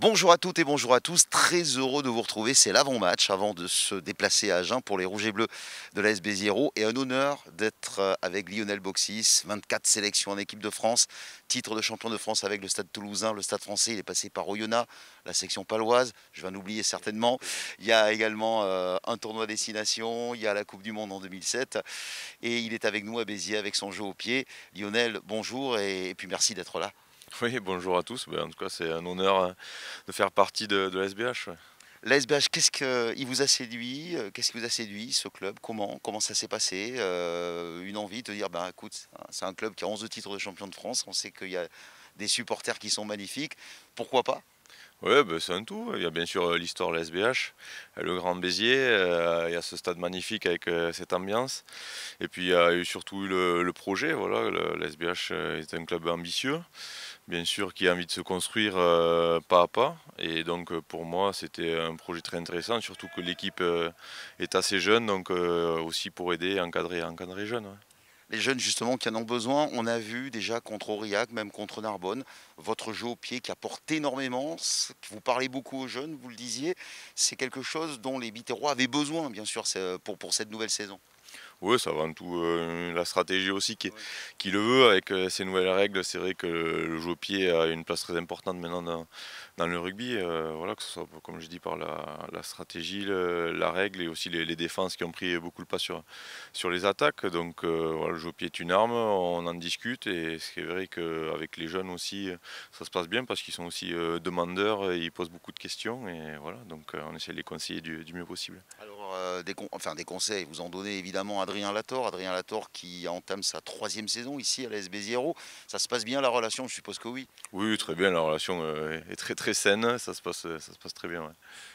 Bonjour à toutes et bonjour à tous, très heureux de vous retrouver, c'est l'avant-match avant de se déplacer à Agen pour les Rouges et Bleus de l'AS Béziers et un honneur d'être avec Lionel Boxis, 24 sélections en équipe de France, titre de champion de France avec le Stade Toulousain, le Stade Français, il est passé par Oyonnax, la section paloise, je vais en oublier certainement, il y a également un tournoi destination, il y a la Coupe du Monde en 2007 et il est avec nous à Béziers avec son jeu au pied. Lionel, bonjour et puis merci d'être là. Oui, bonjour à tous. En tout cas, c'est un honneur de faire partie de la SBH. Ouais. L'ASBH, qu'est-ce qu'il vous a séduit? Qu'est-ce qui vous a séduit, ce club? Comment ça s'est passé? Une envie de dire, ben écoute, c'est un club qui a 11 titres de champion de France. On sait qu'il y a des supporters qui sont magnifiques. Pourquoi pas? Ouais, c'est un tout. Il y a bien sûr l'histoire de la SBH, le Grand Béziers. Il y a ce stade magnifique avec cette ambiance. Et puis il y a eu surtout eu le projet. Voilà, la SBH est un club ambitieux, bien sûr, qui a envie de se construire pas à pas. Et donc pour moi, c'était un projet très intéressant, surtout que l'équipe est assez jeune, donc aussi pour aider et encadrer les jeunes. Ouais. Les jeunes justement qui en ont besoin, on a vu déjà contre Aurillac, même contre Narbonne, votre jeu au pied qui apporte énormément, vous parlez beaucoup aux jeunes, vous le disiez, c'est quelque chose dont les Biterrois avaient besoin bien sûr pour cette nouvelle saison. Oui, c'est avant tout la stratégie aussi qui le veut avec ces nouvelles règles. C'est vrai que le jeu au pied a une place très importante maintenant dans le rugby. Voilà, que ce soit, comme je dis, par la stratégie, la règle et aussi les défenses qui ont pris beaucoup le pas sur les attaques. Donc voilà, le jeu au pied est une arme, on en discute et c'est vrai qu'avec les jeunes aussi, ça se passe bien parce qu'ils sont aussi demandeurs, et ils posent beaucoup de questions et voilà, donc on essaie de les conseiller du mieux possible. Alors, des conseils, vous en donnez évidemment à Adrien Lator. Adrien Lator qui entame sa 3e saison ici à l'AS Béziers. Ça se passe bien la relation, je suppose que oui. Oui, très bien, la relation est très très saine, ça se passe très bien. Ouais.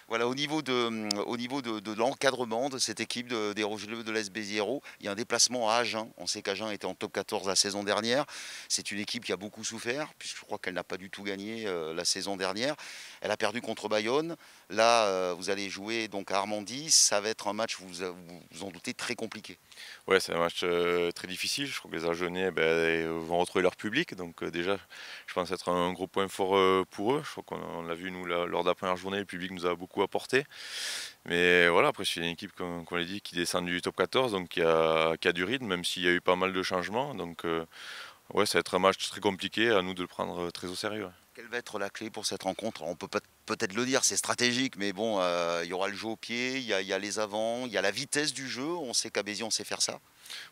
Voilà, au niveau de l'encadrement de cette équipe des Rouges Bleus de l'AS Béziers, il y a un déplacement à Agen. On sait qu'Agen était en top 14 la saison dernière. C'est une équipe qui a beaucoup souffert, puisque je crois qu'elle n'a pas du tout gagné la saison dernière. Elle a perdu contre Bayonne. Là, vous allez jouer donc à Armandie. Ça va être un match, vous en doutez, très compliqué. Ouais, c'est un match très difficile. Je crois que les Agenais vont retrouver leur public. Donc déjà, je pense être un gros point fort pour eux. Je crois qu'on l'a vu, nous, lors de la première journée, le public nous a beaucoup apporté. Mais voilà, après, c'est une équipe, comme on l'a dit, qui descend du top 14, donc qui a du rythme, même s'il y a eu pas mal de changements. Donc ouais, ça va être un match très compliqué, à nous de le prendre très au sérieux. Ouais. Quelle va être la clé pour cette rencontre? On peut peut-être le dire, c'est stratégique, mais bon, il y aura le jeu au pied, il y a les avants, il y a la vitesse du jeu. On sait qu'à Béziers, on sait faire ça.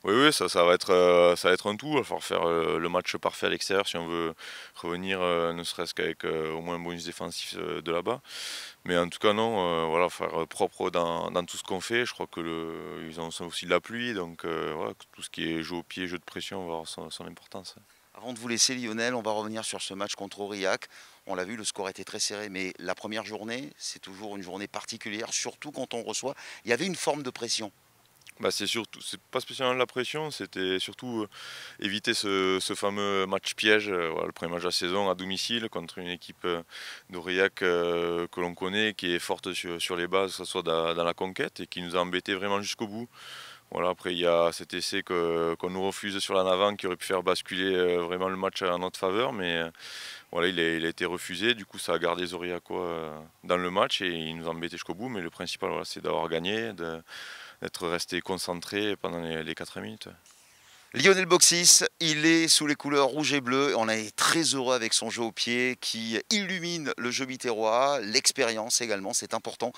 Oui, oui, ça va être un tout. Il va falloir faire le match parfait à l'extérieur si on veut revenir, ne serait-ce qu'avec au moins un bonus défensif de là-bas. Mais en tout cas, non, voilà, faire propre dans tout ce qu'on fait. Je crois que ils ont aussi de la pluie, donc voilà, tout ce qui est jeu au pied, jeu de pression va avoir son importance. Avant de vous laisser, Lionel, on va revenir sur ce match contre Aurillac. On l'a vu, le score était très serré, mais la première journée, c'est toujours une journée particulière, surtout quand on reçoit. Il y avait une forme de pression. C'est pas spécialement la pression, c'était surtout éviter ce fameux match piège, voilà, le premier match de la saison à domicile contre une équipe d'Aurillac que l'on connaît, qui est forte sur les bases, que ce soit dans la conquête, et qui nous a embêtés vraiment jusqu'au bout. Voilà, après il y a cet essai qu'on nous refuse sur l'en avant qui aurait pu faire basculer vraiment le match en notre faveur, mais voilà, il a été refusé, du coup ça a gardé les Aurillacois dans le match et il nous a embêtés jusqu'au bout, mais le principal voilà, c'est d'avoir gagné, d'être resté concentré pendant les 4 minutes. Lionel Boxis, il est sous les couleurs rouge et bleu. On est très heureux avec son jeu au pied qui illumine le jeu biterrois, l'expérience également, c'est important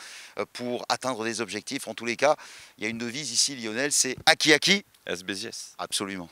pour atteindre des objectifs. En tous les cas, il y a une devise ici, Lionel, c'est Aki Aki. SBJS. Absolument.